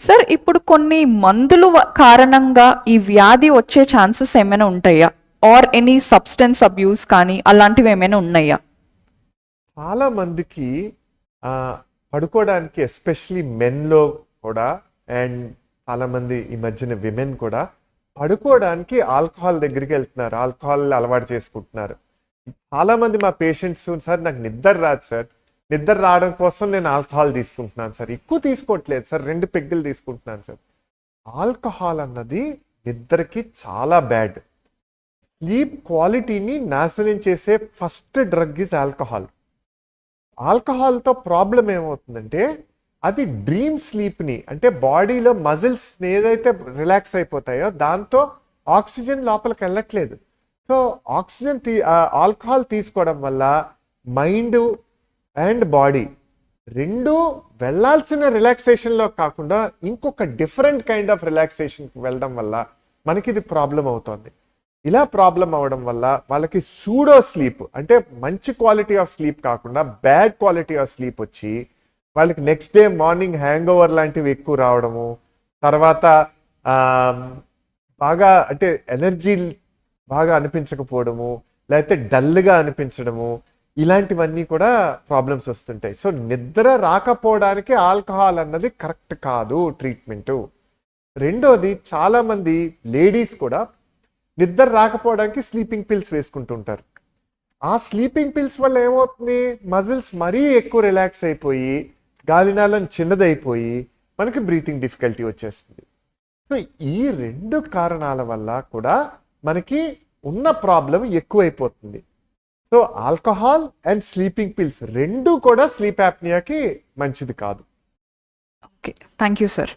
సార్, ఇప్పుడు కొన్ని మందులు కారణంగా ఈ వ్యాధి వచ్చే ఛాన్సెస్ ఏమైనా ఉంటాయా? ఆర్ ఎనీ సబ్స్టెన్స్ అబ్యూస్ కానీ అలాంటివి ఏమైనా ఉన్నాయా? చాలా మందికి పడుకోవడానికి, ఎస్పెషలీ మెన్లో కూడా, అండ్ చాలా మంది ఈ మధ్యన విమెన్ కూడా పడుకోవడానికి ఆల్కహాల్ దగ్గరికి వెళ్తున్నారు, ఆల్కహాల్ అలవాటు చేసుకుంటున్నారు. చాలా మంది మా పేషెంట్స్, సార్ నాకు నిద్ర రాదు సార్, నిద్ర రావడం కోసం నేను ఆల్కహాల్ తీసుకుంటున్నాను సార్, ఎక్కువ తీసుకోవట్లేదు సార్, 2 పెగ్గులు తీసుకుంటున్నాను సార్. ఆల్కహాల్ అన్నది నిద్రకి చాలా బ్యాడ్. స్లీప్ క్వాలిటీని నాశనం చేసే ఫస్ట్ డ్రగ్ ఇస్ ఆల్కహాల్. ఆల్కహాల్తో ప్రాబ్లం ఏమవుతుందంటే, అది డ్రీమ్ స్లీప్ని, అంటే బాడీలో మజిల్స్ ఏదైతే రిలాక్స్ అయిపోతాయో దాంతో ఆక్సిజన్ లోపలికి వెళ్ళట్లేదు. సో ఆల్కహాల్ తీసుకోవడం వల్ల మైండ్ అండ్ బాడీ రెండు వెళ్ళాల్సిన రిలాక్సేషన్లో కాకుండా ఇంకొక డిఫరెంట్ కైండ్ ఆఫ్ రిలాక్సేషన్కి వెళ్ళడం వల్ల మనకి ఇది ప్రాబ్లం అవుతుంది. ఇలా ప్రాబ్లం అవడం వల్ల వాళ్ళకి సూడో స్లీప్, అంటే మంచి క్వాలిటీ ఆఫ్ స్లీప్ కాకుండా బ్యాడ్ క్వాలిటీ ఆఫ్ స్లీప్ వచ్చి వాళ్ళకి next day morning hang over లాంటివి ఎక్కువ రావడము, తర్వాత బాగా అంటే ఎనర్జీ బాగా అనిపించకపోవడము, లేకపోతే డల్గా అనిపించడము, ఇలాంటివన్నీ కూడా ప్రాబ్లమ్స్ వస్తుంటాయి. సో నిద్ర రాకపోవడానికి ఆల్కహాల్ అన్నది కరెక్ట్ కాదు ట్రీట్మెంటు. రెండోది, చాలామంది లేడీస్ కూడా నిద్ర రాకపోవడానికి స్లీపింగ్ పిల్స్ వేసుకుంటుంటారు. ఆ స్లీపింగ్ పిల్స్ వల్ల ఏమవుతుంది, మజిల్స్ మరీ ఎక్కువ రిలాక్స్ అయిపోయి గాలినాళం చిన్నదైపోయి మనకి బ్రీతింగ్ డిఫికల్టీ వచ్చేస్తుంది. సో ఈ 2 కారణాల వల్ల కూడా మనకి ఉన్న ప్రాబ్లం ఎక్కువైపోతుంది. So alcohol and sleeping pills 2 కూడా స్లీప్ యాప్నియాకి మంచిది కాదు. Okay, thank you sir.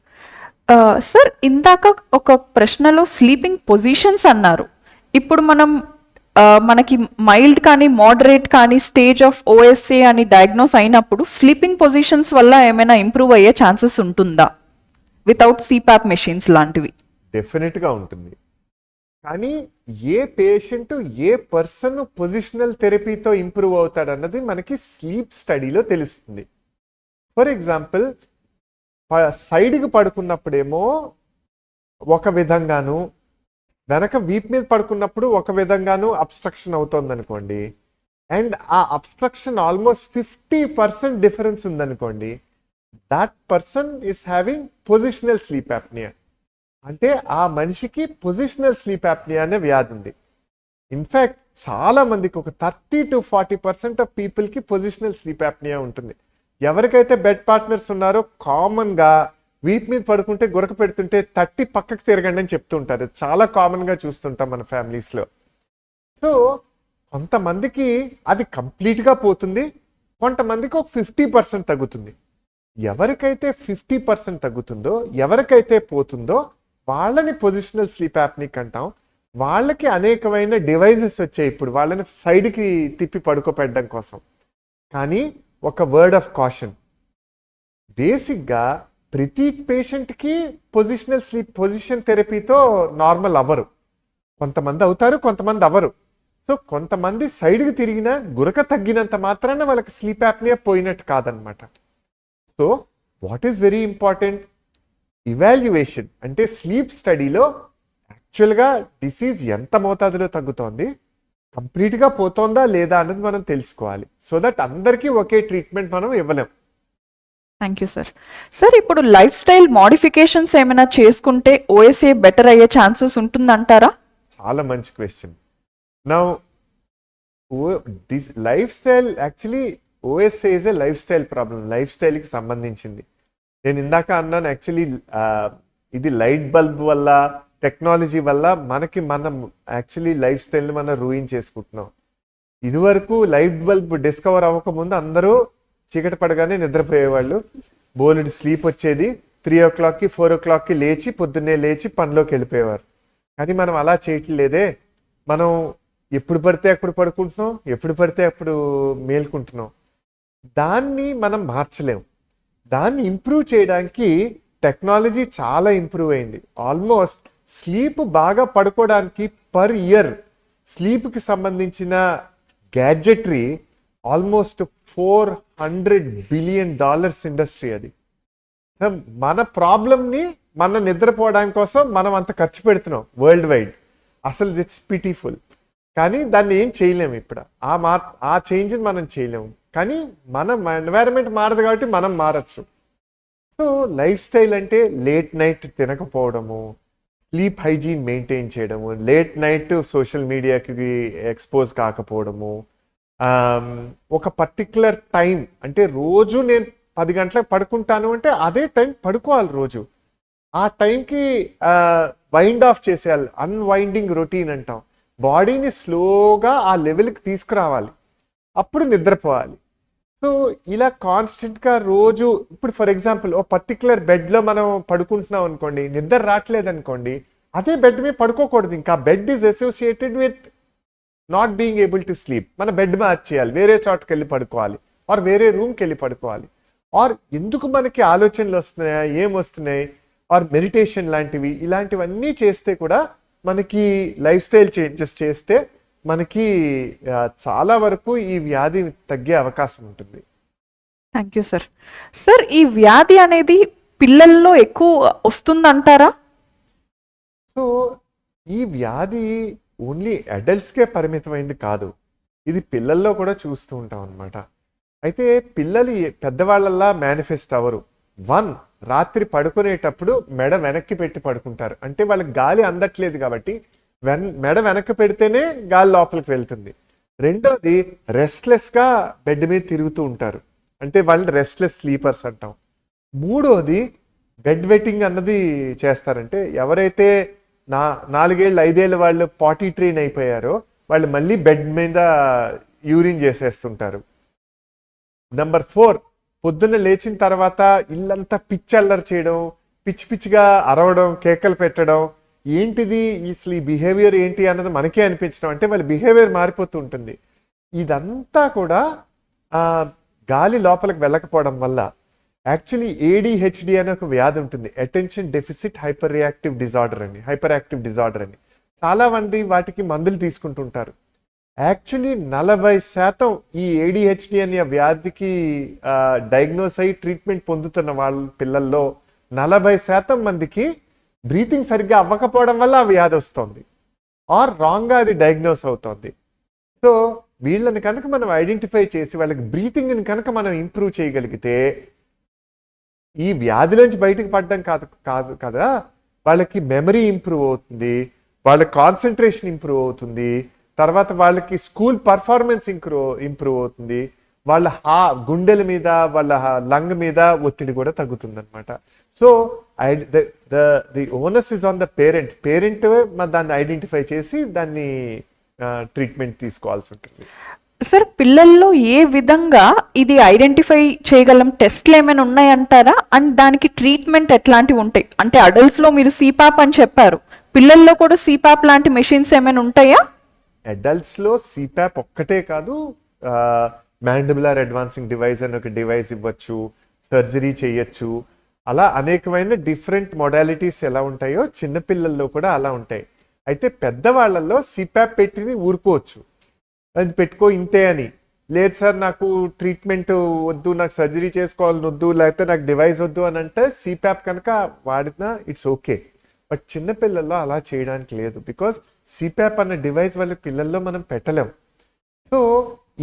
Sir, ఇందాక ఒక ప్రశ్నలో స్లీపింగ్ పొజిషన్స్ అన్నారు. ఇప్పుడు మనకి మైల్డ్ కానీ మోడరేట్ కానీ స్టేజ్ ఆఫ్ ఓఎస్ఏ అని డయాగ్నోస్ అయినప్పుడు స్లీపింగ్ పొజిషన్స్ వల్ల ఏమైనా ఇంప్రూవ్ అయ్యే ఛాన్సెస్ ఉంటుందా వితౌట్ సిపాప్ మెషిన్స్ లాంటివి? డెఫినెట్గా ఉంటుంది. కానీ ఏ పేషెంట్, ఏ పర్సన్ పొజిషనల్ థెరపీతో ఇంప్రూవ్ అవుతాడన్నది మనకి స్లీప్ స్టడీలో తెలుస్తుంది. ఫర్ ఎగ్జాంపుల్, సైడ్కి పడుకున్నప్పుడేమో ఒక విధంగాను, వెనక వీప్ మీద పడుకున్నప్పుడు ఒక విధంగాను అబ్స్ట్రక్షన్ అవుతుంది అనుకోండి. అండ్ ఆ అబ్స్ట్రక్షన్ ఆల్మోస్ట్ 50% డిఫరెన్స్ ఉందనుకోండి, that person is having positional sleep apnea. అంటే ఆ మనిషికి పొజిషనల్ స్లీప్ యాప్నియా అనే వ్యాధి ఉంది. ఇన్ఫ్యాక్ట్ చాలా మందికి ఒక 30-40% ఆఫ్ పీపుల్కి పొజిషనల్ స్లీప్ యాప్నియా ఉంటుంది. ఎవరికైతే బెడ్ పార్ట్నర్స్ ఉన్నారో కామన్గా వీటి మీద పడుకుంటే గురక పెడుతుంటే తట్టి పక్కకు తిరగండి అని చెప్తూ ఉంటారు. చాలా కామన్గా చూస్తుంటాం మన ఫ్యామిలీస్లో. సో కొంతమందికి అది కంప్లీట్గా పోతుంది, కొంతమందికి ఒక 50% తగ్గుతుంది. ఎవరికైతే 50% తగ్గుతుందో, ఎవరికైతే పోతుందో వాళ్ళని పొజిషనల్ స్లీప్ యాప్నిక్ అంటాం. వాళ్ళకి అనేకమైన డివైజెస్ వచ్చాయి ఇప్పుడు వాళ్ళని సైడ్కి తిప్పి పడుకోపెట్టడం కోసం. కానీ ఒక వర్డ్ ఆఫ్ కాషన్, బేసిక్గా ప్రతి పేషెంట్కి పొజిషనల్ స్లీప్ పొజిషన్ థెరపీతో నార్మల్ అవ్వరు. కొంతమంది అవుతారు, కొంతమంది అవ్వరు. సో కొంతమంది సైడ్కి తిరిగిన గురక తగ్గినంత మాత్రాన వాళ్ళకి స్లీప్ యాప్నియా పోయినట్టు కాదనమాట. So what is very important, evaluation. అంటే స్లీప్ స్టడీలో యాక్చువల్గా డిసీజ్ ఎంత మోతాదులో తగ్గుతోంది, కంప్లీట్గా పోతోందా లేదా అన్నది మనం తెలుసుకోవాలి. సో దట్ అందరికీ ఒకే ట్రీట్మెంట్ మనం ఇవ్వలేం. Thank you sir. సార్, ఇప్పుడు లైఫ్ స్టైల్ మోడిఫికేషన్స్ ఏమైనా చేసుకుంటే ఓఎస్ఏ బెటర్ అయ్యే ఛాన్సెస్ ఉంటుందంటారా? చాలా మంచి question. Now this lifestyle actually OSA is a lifestyle problem, లైఫ్ స్టైల్కి సంబంధించింది. నేను ఇందాక అన్నాను యాక్చువల్లీ ఇది లైట్ బల్బ్ వల్ల, టెక్నాలజీ వల్ల మనం యాక్చువల్లీ లైఫ్ స్టైల్ని మనం రూయిన్ చేసుకుంటున్నాం. ఇదివరకు లైట్ బల్బ్ డిస్కవర్ అవ్వకముందు అందరూ చీకటి పడగానే నిద్రపోయేవాళ్ళు, బోలెడు స్లీప్ వచ్చేది, 3 o'clockకి 4 o'clockకి లేచి పొద్దున్నే లేచి పనిలోకి వెళ్ళిపోయేవారు. కానీ మనం అలా చేయట్లేదే. మనం ఎప్పుడు పడితే అప్పుడు పడుకుంటున్నాం, ఎప్పుడు పడితే అప్పుడు మేల్కుంటున్నాం. దాన్ని మనం మార్చలేం. దాన్ని ఇంప్రూవ్ చేయడానికి టెక్నాలజీ చాలా ఇంప్రూవ్ అయింది. ఆల్మోస్ట్ స్లీప్ బాగా పడుకోవడానికి పర్ ఇయర్ స్లీప్కి సంబంధించిన గ్యాడ్జెటరీ ఆల్మోస్ట్ $400 billion ఇండస్ట్రీ అది. సో మన ప్రాబ్లమ్ని మన నిద్రపోవడానికి కోసం మనం అంత ఖర్చు పెడుతున్నాం వరల్డ్ వైడ్. అసలు ఇట్స్ పిటిఫుల్. కానీ దాన్ని ఏం చేయలేము. ఇప్పుడు ఆ చేంజ్ని మనం చేయలేము. కానీ మన ఎన్వైరన్మెంట్ మారదు కాబట్టి మనం మారచ్చు. సో లైఫ్ స్టైల్ అంటే లేట్ నైట్ తినకపోవడము, స్లీప్ హైజీన్ మెయింటైన్ చేయడము, లేట్ నైట్ సోషల్ మీడియాకి ఎక్స్పోజ్ కాకపోవడము, ఒక పర్టిక్యులర్ టైం, అంటే రోజు నేను 10 గంటలకు పడుకుంటాను అంటే అదే టైం పడుకోవాలి రోజు. ఆ టైంకి వైండ్ ఆఫ్ చేసేయాలి, అన్వైండింగ్ రొటీన్ అంటాం. బాడీని స్లోగా ఆ లెవెల్కి తీసుకురావాలి, అప్పుడు నిద్రపోవాలి. సో ఇలా కాన్స్టెంట్గా రోజు, ఇప్పుడు ఫర్ ఎగ్జాంపుల్ ఓ పర్టికులర్ బెడ్లో మనం పడుకుంటున్నాం అనుకోండి, నిద్ర రావట్లేదు అనుకోండి, అదే బెడ్ మీద పడుకోకూడదు. ఇంకా bed is associated with not being able to sleep. మన బెడ్ మార్చేయాలి, వేరే చోటుకి వెళ్ళి పడుకోవాలి, ఆర్ వేరే రూమ్కి వెళ్ళి పడుకోవాలి. ఆర్ ఎందుకు మనకి ఆలోచనలు వస్తున్నాయా, ఏం వస్తున్నాయి, ఆర్ మెడిటేషన్ లాంటివి, ఇలాంటివన్నీ చేస్తే కూడా మనకి లైఫ్ స్టైల్ చేంజెస్ చేస్తే మనకి చాలా వరకు ఈ వ్యాధి తగ్గే అవకాశం ఉంటుంది. Thank you sir. సార్, ఈ వ్యాధి అనేది పిల్లల్లో ఎక్కువ వస్తుందంటారా? సో ఈ వ్యాధి ఓన్లీ అడల్ట్స్కే పరిమితమైంది కాదు, ఇది పిల్లల్లో కూడా చూస్తూ ఉంటాం అనమాట. అయితే పిల్లలు పెద్దవాళ్ళల్లా మేనిఫెస్ట్ అవ్వరు. రాత్రి పడుకునేటప్పుడు మెడ వెనక్కి పెట్టి పడుకుంటారు. అంటే వాళ్ళకి గాలి అందట్లేదు కాబట్టి మెడ వెనక్కి పెడితేనే గాలి లోపలికి వెళ్తుంది. రెండోది రెస్ట్లెస్గా బెడ్ మీద తిరుగుతూ ఉంటారు, అంటే వాళ్ళని రెస్ట్లెస్ స్లీపర్స్ అంటాం. మూడోది బెడ్ వెట్టింగ్ అన్నది చేస్తారంటే ఎవరైతే 4 ఏళ్ళు 5 ఏళ్ళు వాళ్ళు పాటీ ట్రైన్ అయిపోయారో వాళ్ళు మళ్ళీ బెడ్ మీద యూరిన్ చేసేస్తుంటారు. నెంబర్ 4, పొద్దున్న లేచిన తర్వాత ఇల్లంతా పిచ్చల్లరి చేయడం, పిచ్చి పిచ్చిగా అరవడం, కేకలు పెట్టడం. ఏంటిది అసలు ఈ బిహేవియర్ ఏంటి అన్నది మనకే అనిపించడం, అంటే వాళ్ళ బిహేవియర్ మారిపోతూ ఉంటుంది. ఇదంతా కూడా గాలి లోపలికి వెళ్ళకపోవడం వల్ల. యాక్చువల్లీ ADHD అనే ఒక వ్యాధి ఉంటుంది, attention deficit hyper active disorder అని. చాలా మంది వాటికి మందులు తీసుకుంటుంటారు. యాక్చువల్లీ 40% ఈ ADHD అనే వ్యాధికి డయాగ్నోస్ అయ్యి ట్రీట్మెంట్ పొందుతున్న వాళ్ళ పిల్లల్లో 40% మందికి బ్రీతింగ్ సరిగ్గా అవ్వకపోవడం వల్ల ఆ వ్యాధి వస్తుంది, ఆర్ రాంగ్గా అది డయాగ్నోస్ అవుతుంది. సో వీళ్ళని కనుక మనం ఐడెంటిఫై చేసి వాళ్ళకి బ్రీతింగ్ని కనుక మనం ఇంప్రూవ్ చేయగలిగితే ఈ వ్యాధిలోంచి బయటకు పడడం కాదు కాదు కదా, వాళ్ళకి మెమరీ ఇంప్రూవ్ అవుతుంది, వాళ్ళ కాన్సన్ట్రేషన్ ఇంప్రూవ్ అవుతుంది, తర్వాత వాళ్ళకి స్కూల్ పర్ఫార్మెన్స్ ఇంప్రూవ్ అవుతుంది, వాళ్ళ గుండెల మీద వాళ్ళ లంగ్ మీద ఒత్తిడి కూడా తగ్గుతుంది అనమాట. So the onus is on the parent దాన్ని ఐడెంటిఫై చేసి దాన్ని ట్రీట్మెంట్ తీసుకోవాల్సి ఉంటుంది. సార్, పిల్లల్లో ఏ విధంగా ఇది ఐడెంటిఫై చేయగలం టెస్ట్లు ఏమైనా ఉన్నాయంటారా? అండ్ దానికి ట్రీట్మెంట్ ఎట్లాంటివి ఉంటాయి? అంటే అడల్ట్స్లో మీరు సిపాప్ అని చెప్పారు, పిల్లల్లో కూడా సిపాప్ లాంటి మెషిన్స్ ఏమైనా ఉంటాయా? అడల్ట్స్లో సిపాప్ ఒక్కటే కాదు, మ్యాండిబులర్ అడ్వాన్సింగ్ డివైస్ అని ఒక డివైస్ ఇవ్వచ్చు, సర్జరీ చేయొచ్చు, అలా అనేకమైన డిఫరెంట్ మొడాలిటీస్ ఎలా ఉంటాయో చిన్నపిల్లల్లో కూడా అలా ఉంటాయి. అయితే పెద్దవాళ్ళల్లో సిపాప్ పెట్టింది ఊరుకోవచ్చు, అది పెట్టుకో ఇంతే అని. లేదు సార్ నాకు ట్రీట్మెంట్ వద్దు, నాకు సర్జరీ చేసుకోవాలని వద్దు, లేకపోతే నాకు డివైస్ వద్దు అని అంటే సిపాప్ కనుక వాడినా ఇట్స్ ఓకే. బట్ చిన్నపిల్లల్లో అలా చేయడానికి లేదు, బికాస్ సిపాప్ అన్న డివైస్ వాళ్ళ పిల్లల్లో మనం పెట్టలేం. సో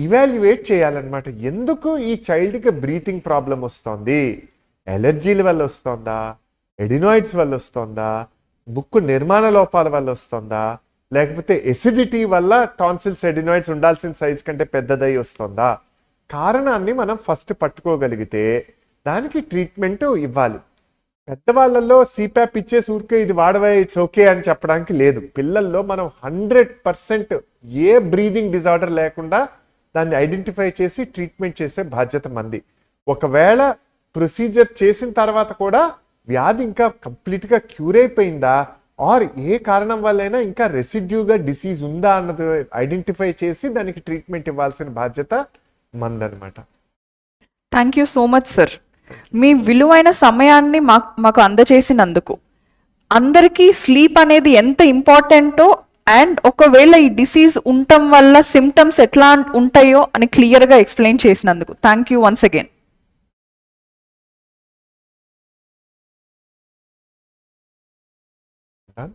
ఇవాల్యుయేట్ చేయాలన్నమాట, ఎందుకు ఈ చైల్డ్కి బ్రీతింగ్ ప్రాబ్లం వస్తుంది, ఎలర్జీల వల్ల వస్తుందా, ఎడినాయిడ్స్ వల్ల వస్తుందా, ముక్కు నిర్మాణ లోపాల వల్ల వస్తుందా, లేకపోతే ఎసిడిటీ వల్ల టాన్సిల్స్ ఎడినాయిడ్స్ ఉండాల్సిన సైజ్ కంటే పెద్దదై వస్తుందా, కారణాన్ని మనం ఫస్ట్ పట్టుకోగలిగితే దానికి ట్రీట్మెంట్ ఇవ్వాలి. పెద్దవాళ్ళల్లో సిపాప్ ఇచ్చేసి ఊరికే ఇది వాడవే ఇట్స్ ఓకే అని చెప్పడానికి లేదు. పిల్లల్లో మనం 100% ఏ బ్రీదింగ్ డిజార్డర్ లేకుండా దాన్ని ఐడెంటిఫై చేసి ట్రీట్మెంట్ చేసే బాధ్యత మంది. ఒకవేళ ప్రొసీజర్ చేసిన తర్వాత కూడా వ్యాధి ఇంకా కంప్లీట్గా క్యూర్ అయిపోయిందా, ఆర్ ఏ కారణం వల్లైనా ఇంకా రెసిడ్యూగా డిసీజ్ ఉందా అన్నది ఐడెంటిఫై చేసి దానికి ట్రీట్మెంట్ ఇవ్వాల్సిన బాధ్యత మందనమాట. Thank you so much sir, మీ విలువైన సమయాన్ని మాకు అందజేసినందుకు. అందరికీ స్లీప్ అనేది ఎంత ఇంపార్టెంటో అండ్ ఒకవేళ ఈ డిసీజ్ ఉండటం వల్ల సిమ్టమ్స్ ఎట్లా ఉంటాయో అని క్లియర్గా ఎక్స్ప్లెయిన్ చేసినందుకు thank you once again. Done?